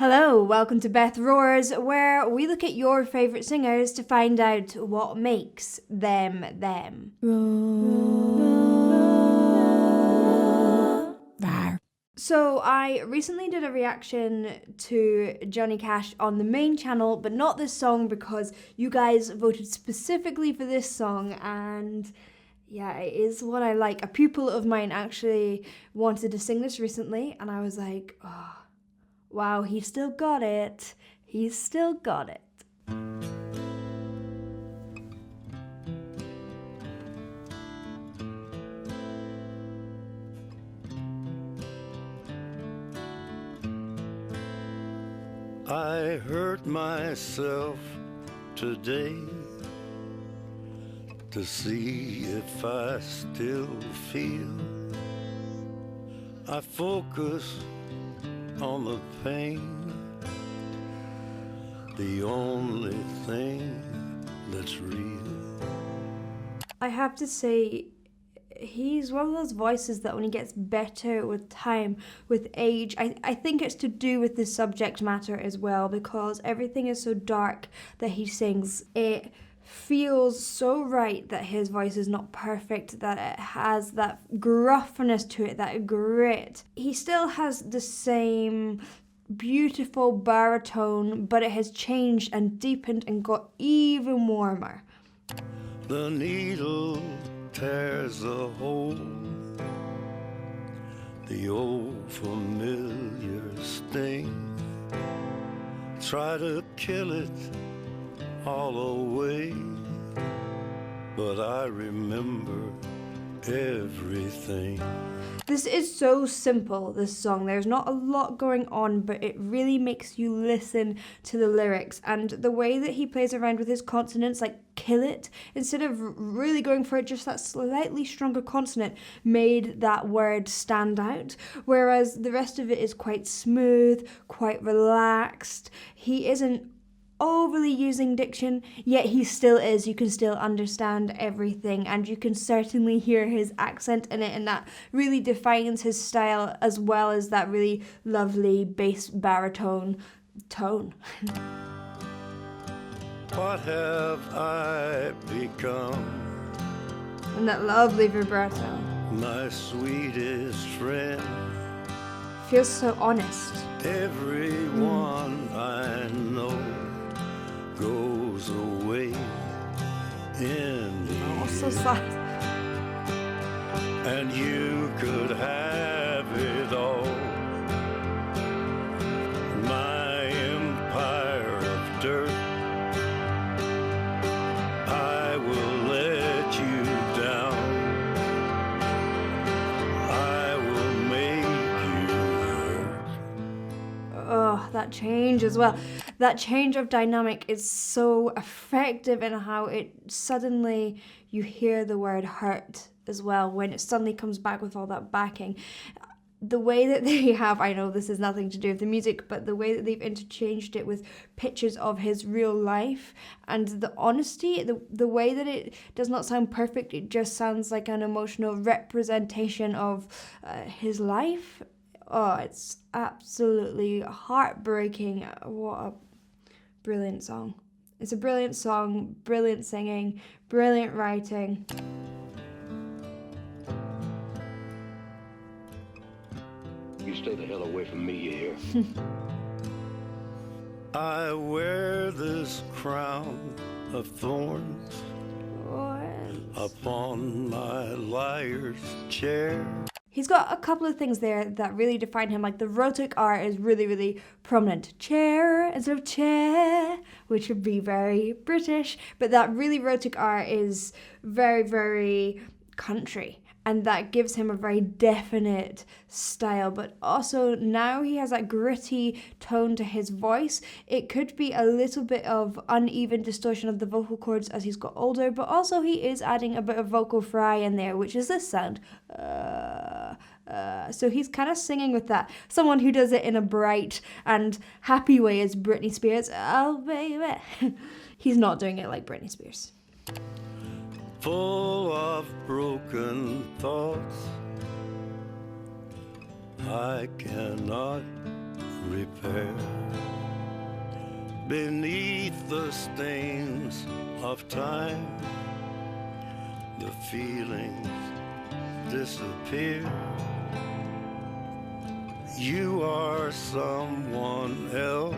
Hello, welcome to Beth Roars, where we look at your favourite singers to find out what makes them them. So I recently did a reaction to Johnny Cash on the main channel, but not this song because you guys voted specifically for this song, and yeah, it is what I like. A pupil of mine actually wanted to sing this recently, and I was like, oh, wow, he still got it. He's still got it. I hurt myself today to see if I still feel. I focus on the pain, the only thing that's real. I have to say, he's one of those voices that only gets better with time, with age. I think it's to do with the subject matter as well, because everything is so dark that he sings. It feels so right that his voice is not perfect, that it has that gruffness to it, that grit. He still has the same beautiful baritone, but it has changed and deepened and got even warmer. The needle tears a hole, the old familiar sting. Try to kill it all away, but I remember everything. This is so simple, this song. There's not a lot going on, but it really makes you listen to the lyrics. And the way that he plays around with his consonants, like kill it, instead of really going for it, just that slightly stronger consonant made that word stand out. Whereas the rest of it is quite smooth, quite relaxed. He isn't overly using diction, yet he still is. You can still understand everything, and you can certainly hear his accent in it, and that really defines his style, as well as that really lovely bass baritone tone. What have I become? And that lovely vibrato. My sweetest friend. Feels so honest. Everyone I know goes away in the Oh, so end. sad. And you could have it all. My empire of dirt, I will let you down. I will make you hurt. Oh, that change as well. That change of dynamic is so effective in how it suddenly, you hear the word hurt as well, when it suddenly comes back with all that backing. The way that they have, I know this has nothing to do with the music, but the way that they've interchanged it with pictures of his real life and the honesty, the way that it does not sound perfect, it just sounds like an emotional representation of his life. Oh, it's absolutely heartbreaking. What a brilliant song. It's a brilliant song, brilliant singing, brilliant writing. You stay the hell away from me, you hear? I wear this crown of thorns upon my liar's chair. He's got a couple of things there that really define him, like the rhotic R is really, really prominent. Chair instead of chair, which would be very British, but that really rhotic R is very, very country. And that gives him a very definite style, but also now he has that gritty tone to his voice. It could be a little bit of uneven distortion of the vocal cords as he's got older, but also he is adding a bit of vocal fry in there, which is this sound. So he's kind of singing with that. Someone who does it in a bright and happy way is Britney Spears. Oh, baby. He's not doing it like Britney Spears. Full of broken thoughts, I cannot repair. beneath the stains of time. The feelings disappear. You are someone else.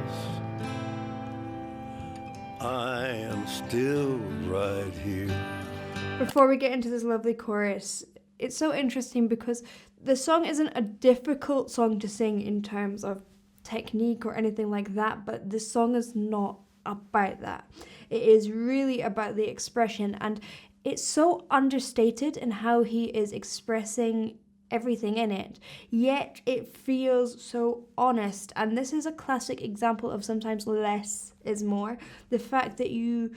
I am still right here. Before we get into this lovely chorus, it's so interesting because the song isn't a difficult song to sing in terms of technique or anything like that, but the song is not about that. It is really about the expression, and it's so understated in how he is expressing everything in it, yet it feels so honest. And this is a classic example of sometimes less is more. The fact that he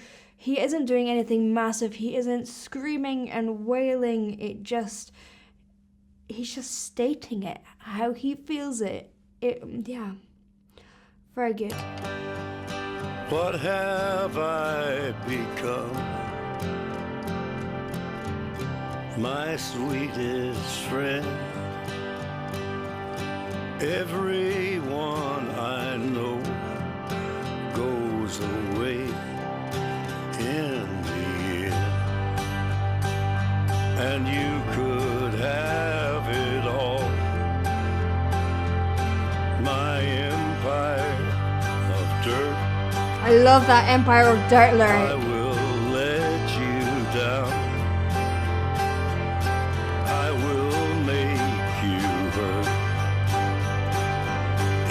isn't doing anything massive, he isn't screaming and wailing, he's just stating it, how he feels it. Yeah, very good. What have I become? My sweetest friend. Everyone I know goes away in the end. And you could have it all. My empire of dirt. I love that Empire of Dirt I lyric. will let you down. I will make you hurt.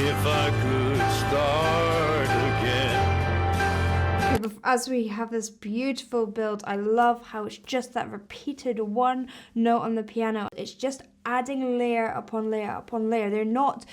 If I could start again. As we have this beautiful build, I love how it's just that repeated one note on the piano. It's just adding layer upon layer upon layer. They're not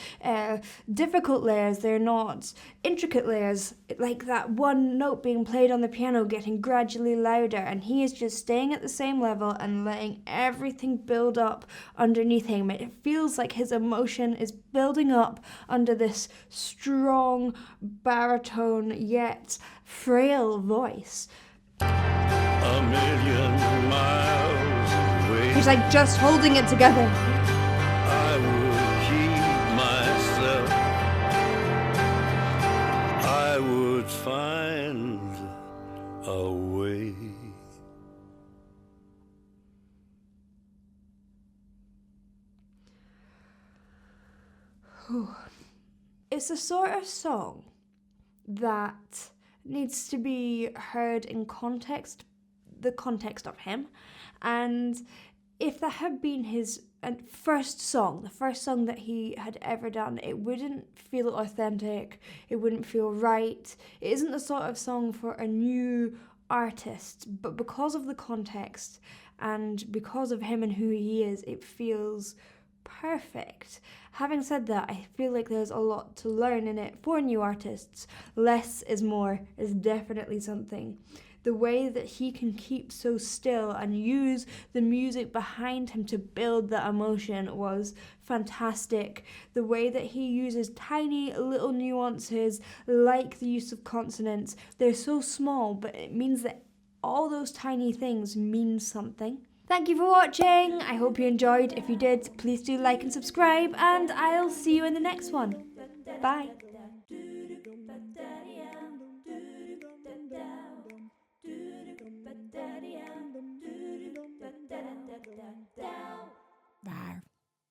difficult layers, they're not intricate layers, like that one note being played on the piano getting gradually louder, and he is just staying at the same level and letting everything build up underneath him. It feels like his emotion is building up under this strong baritone yet frail voice. A million miles away. He's like just holding it together. I would keep myself. I would find a way. It's a sort of song that needs to be heard in context, the context of him. And if that had been his first song, the first song that he had ever done, it wouldn't feel authentic, it wouldn't feel right. It isn't the sort of song for a new artist, but because of the context and because of him and who he is, it feels perfect. Having said that, I feel like there's a lot to learn in it for new artists. Less is more is definitely something. The way that he can keep so still and use the music behind him to build that emotion was fantastic. The way that he uses tiny little nuances, like the use of consonants, they're so small, but it means that all those tiny things mean something. Thank you for watching. I hope you enjoyed. If you did, please do like and subscribe, and I'll see you in the next one. Bye.